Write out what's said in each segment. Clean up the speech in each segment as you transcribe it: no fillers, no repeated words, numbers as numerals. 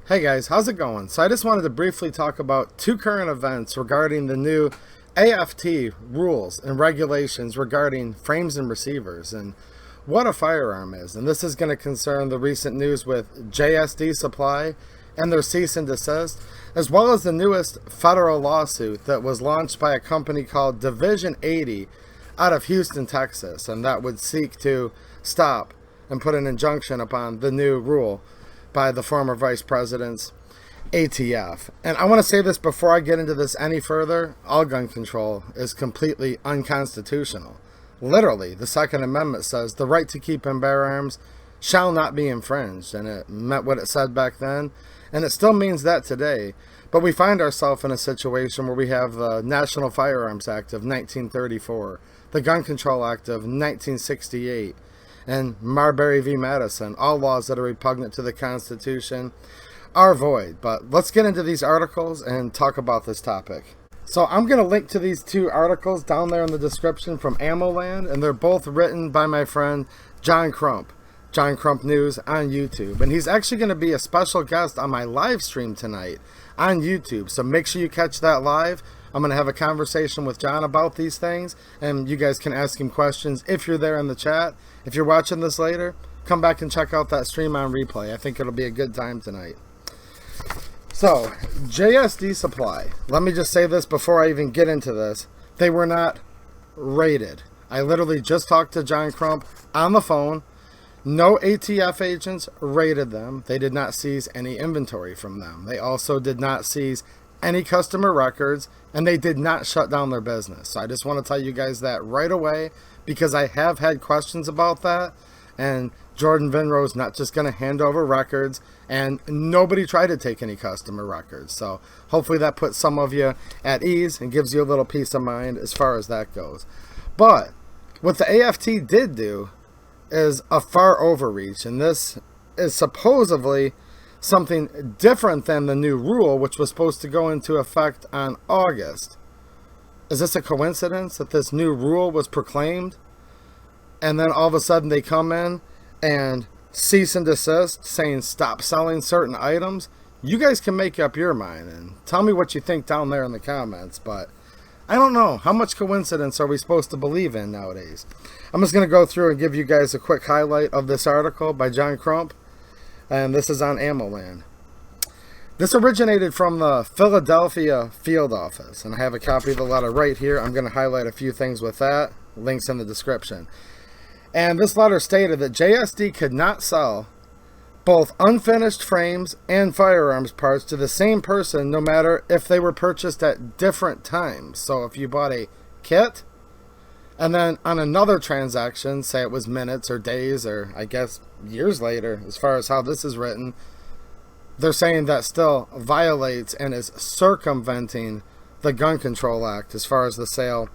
Hey guys, how's it going? So I just wanted to briefly talk about two current events regarding the new AFT rules and regulations regarding frames and receivers and what a firearm is. And this is going to concern the recent news with JSD Supply and their cease and desist, as well as the newest federal lawsuit that was launched by a company called Division 80 out of Houston, Texas, and that would seek to stop and put an injunction upon the new rule by the former vice president's ATF. And I want to say this before I get into this any further: all gun control is completely unconstitutional. Literally, the Second Amendment says the right to keep and bear arms shall not be infringed, and it meant what it said back then, and it still means that today. But we find ourselves in a situation where we have the National Firearms Act of 1934, the Gun Control Act of 1968, and Marbury v. Madison. All laws that are repugnant to the Constitution are void. But let's get into these articles and talk about this topic. So I'm going to link to these two articles down there in the description from AmmoLand, and they're both written by my friend John Crump News on YouTube. And he's actually going to be a special guest on my live stream tonight on YouTube. So make sure you catch that live. I'm going to have a conversation with John about these things, and you guys can ask him questions if you're there in the chat. If you're watching this later, come back and check out that stream on replay. I think it'll be a good time tonight. So, JSD Supply. Let me just say this before I even get into this. They were not raided. I literally just talked to John Crump on the phone. No ATF agents raided them. They did not seize any inventory from them. They also did not seize any customer records, and they did not shut down their business. So I just want to tell you guys that right away, because I have had questions about that, and Jordan Vinro's not just going to hand over records, and nobody tried to take any customer records. So hopefully that puts some of you at ease and gives you a little peace of mind as far as that goes. But what the AFT did do is a far overreach, and this is supposedly something different than the new rule, which was supposed to go into effect on August. Is this a coincidence that this new rule was proclaimed, and then all of a sudden they come in and cease and desist, saying stop selling certain items? You guys can make up your mind and tell me what you think down there in the comments, but I don't know. How much coincidence are we supposed to believe in nowadays? I'm just going to go through and give you guys a quick highlight of this article by John Crump, and this is on AmmoLand. This originated from the Philadelphia field office, and I have a copy of the letter right here. I'm going to highlight a few things with that. Links in the description. And this letter stated that JSD could not sell both unfinished frames and firearms parts to the same person, no matter if they were purchased at different times. So if you bought a kit, and then on another transaction, say it was minutes or days or I guess years later, as far as how this is written, they're saying that still violates and is circumventing the Gun Control Act as far as the sale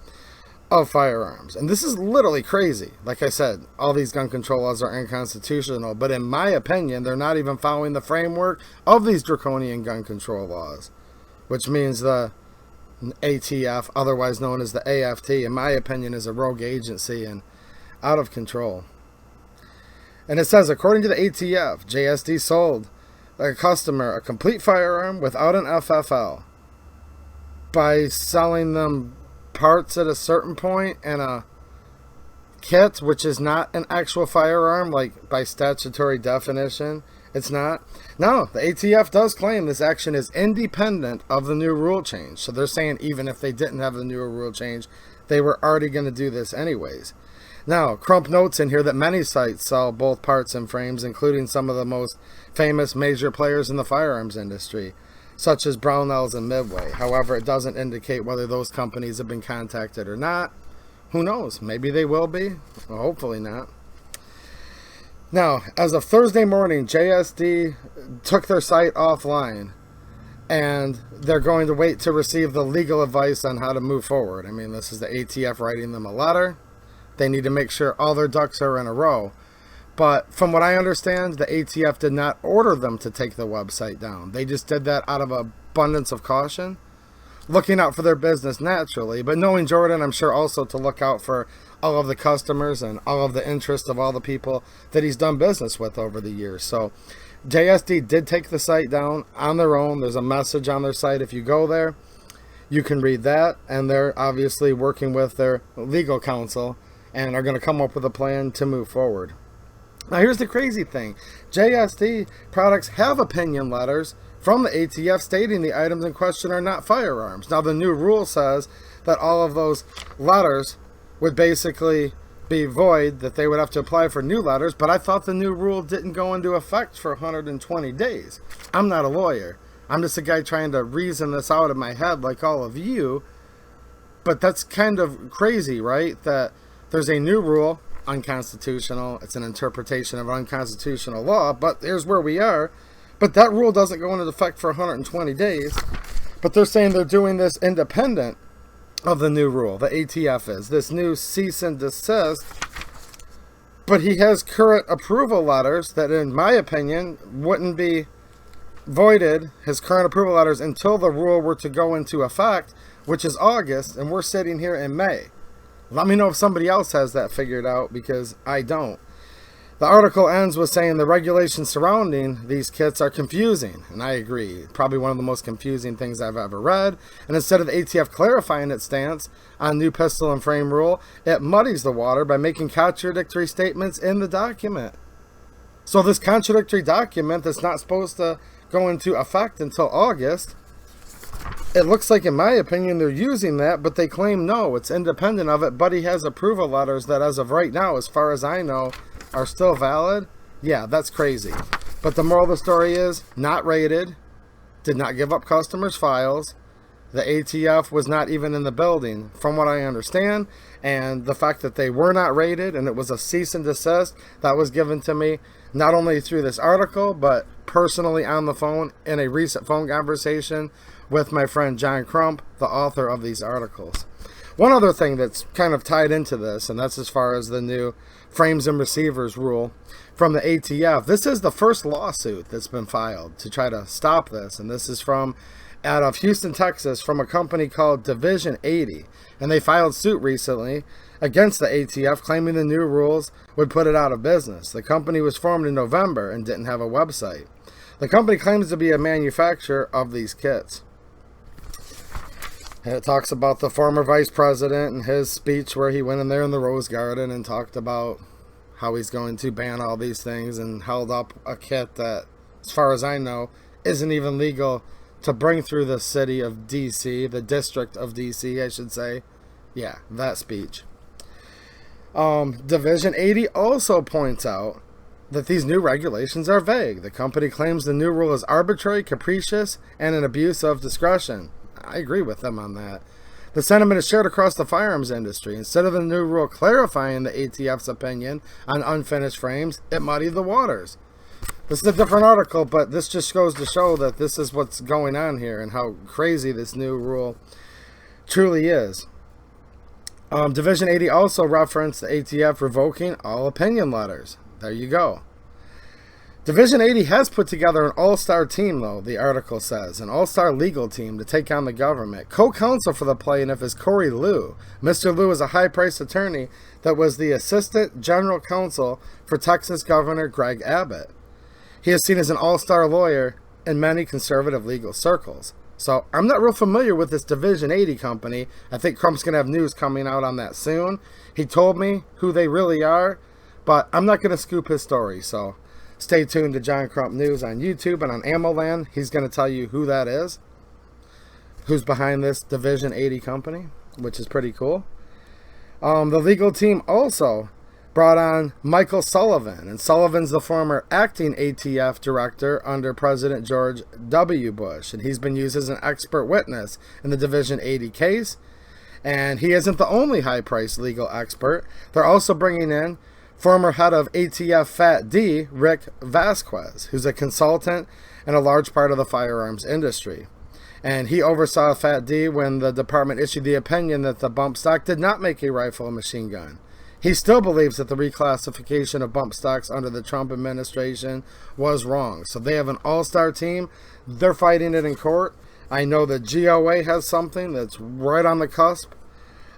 of firearms. And this is literally crazy. Like I said, all these gun control laws are unconstitutional, but in my opinion, they're not even following the framework of these draconian gun control laws, which means the ATF, otherwise known as the AFT, in my opinion, is a rogue agency and out of control. And it says, according to the ATF, JSD sold a customer a complete firearm without an FFL by selling them parts at a certain point and a kit, which is not an actual firearm, like by statutory definition. It's not. No, the ATF does claim this action is independent of the new rule change. So they're saying even if they didn't have the new rule change, they were already going to do this anyways. Now, Crump notes in here that many sites sell both parts and frames, including some of the most famous major players in the firearms industry, such as Brownells and Midway. However, it doesn't indicate whether those companies have been contacted or not. Who knows? Maybe they will be. Well, hopefully not. Now, as of Thursday morning, JSD took their site offline, and they're going to wait to receive the legal advice on how to move forward. I mean, this is the ATF writing them a letter. They need to make sure all their ducks are in a row. But from what I understand, the ATF did not order them to take the website down. They just did that out of abundance of caution, looking out for their business naturally, but knowing Jordan, I'm sure also to look out for all of the customers and all of the interest of all the people that he's done business with over the years. So JSD did take the site down on their own. There's a message on their site. If you go there, you can read that. And they're obviously working with their legal counsel and are going to come up with a plan to move forward. Now, here's the crazy thing. JSD products have opinion letters from the ATF stating the items in question are not firearms. Now, the new rule says that all of those letters would basically be void, that they would have to apply for new letters, but I thought the new rule didn't go into effect for 120 days. I'm not a lawyer. I'm just a guy trying to reason this out in my head like all of you, but that's kind of crazy, right? That there's a new rule, unconstitutional, it's an interpretation of unconstitutional law, but here's where we are. But that rule doesn't go into effect for 120 days, but they're saying they're doing this independent of the new rule. The ATF is this new cease and desist, but he has current approval letters that, in my opinion, wouldn't be voided, his current approval letters, until the rule were to go into effect, which is August, and we're sitting here in May. Let me know if somebody else has that figured out, because I don't. The article ends with saying the regulations surrounding these kits are confusing, and I agree. Probably one of the most confusing things I've ever read. And instead of the ATF clarifying its stance on new pistol and frame rule, it muddies the water by making contradictory statements in the document. So this contradictory document that's not supposed to go into effect until August, it looks like, in my opinion, they're using that, but they claim no, it's independent of it, but he has approval letters that, as of right now, as far as I know, are still valid. Yeah, that's crazy. But the moral of the story is, not rated, did not give up customers' files. The ATF was not even in the building, from what I understand. And the fact that they were not rated and it was a cease and desist, that was given to me not only through this article, but personally on the phone in a recent phone conversation with my friend John Crump, the author of these articles. One other thing that's kind of tied into this, and that's as far as the new frames and receivers rule from the ATF. This is the first lawsuit that's been filed to try to stop this, and this is from out of Houston, Texas, from a company called Division 80, and they filed suit recently against the ATF, claiming the new rules would put it out of business. The company was formed in November and didn't have a website. The company claims to be a manufacturer of these kits. And it talks about the former vice president and his speech where he went in there in the Rose Garden and talked about how he's going to ban all these things, and held up a kit that, as far as I know, isn't even legal to bring through the city of D.C., the district of D.C., I should say. Yeah, that speech. Division 80 also points out that these new regulations are vague. The company claims the new rule is arbitrary, capricious, and an abuse of discretion. I agree with them on that. The sentiment is shared across the firearms industry. Instead of the new rule clarifying the ATF's opinion on unfinished frames, it muddied the waters. This is a different article, but this just goes to show that this is what's going on here and how crazy this new rule truly is. Division 80 also referenced the ATF revoking all opinion letters. There you go. Division 80 has put together an all-star team, though, the article says, an all-star legal team to take on the government. Co-counsel for the plaintiff is Corey Liu. Mr. Liu is a high-priced attorney that was the assistant general counsel for Texas Governor Greg Abbott. He is seen as an all-star lawyer in many conservative legal circles. So I'm not real familiar with this Division 80 company. I think Crump's going to have news coming out on that soon. He told me who they really are, but I'm not going to scoop his story, so stay tuned to John Crump News on YouTube and on AmmoLand. He's going to tell you who that is, who's behind this Division 80 company, which is pretty cool. The legal team also brought on Michael Sullivan, and Sullivan's the former acting ATF director under President George W. Bush, and he's been used as an expert witness in the Division 80 case, and he isn't the only high-priced legal expert. They're also bringing in former head of ATF Fat D, Rick Vasquez, who's a consultant and a large part of the firearms industry. And he oversaw Fat D when the department issued the opinion that the bump stock did not make a rifle a machine gun. He still believes that the reclassification of bump stocks under the Trump administration was wrong. So they have an all-star team. They're fighting it in court. I know that GOA has something that's right on the cusp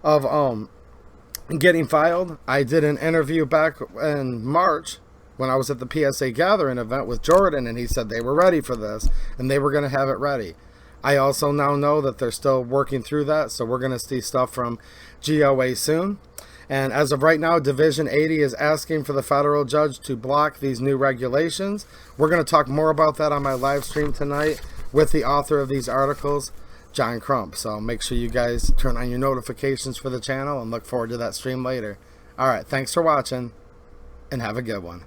of getting filed. I did an interview back in March when I was at the PSA Gathering event with Jordan, and he said they were ready for this and they were going to have it ready. I also now know that they're still working through that, so we're going to see stuff from GOA soon. And as of right now, Division 80 is asking for the federal judge to block these new regulations. We're going to talk more about that on my live stream tonight with the author of these articles, John Crump. So make sure you guys turn on your notifications for the channel and look forward to that stream later. All right, thanks for watching and have a good one.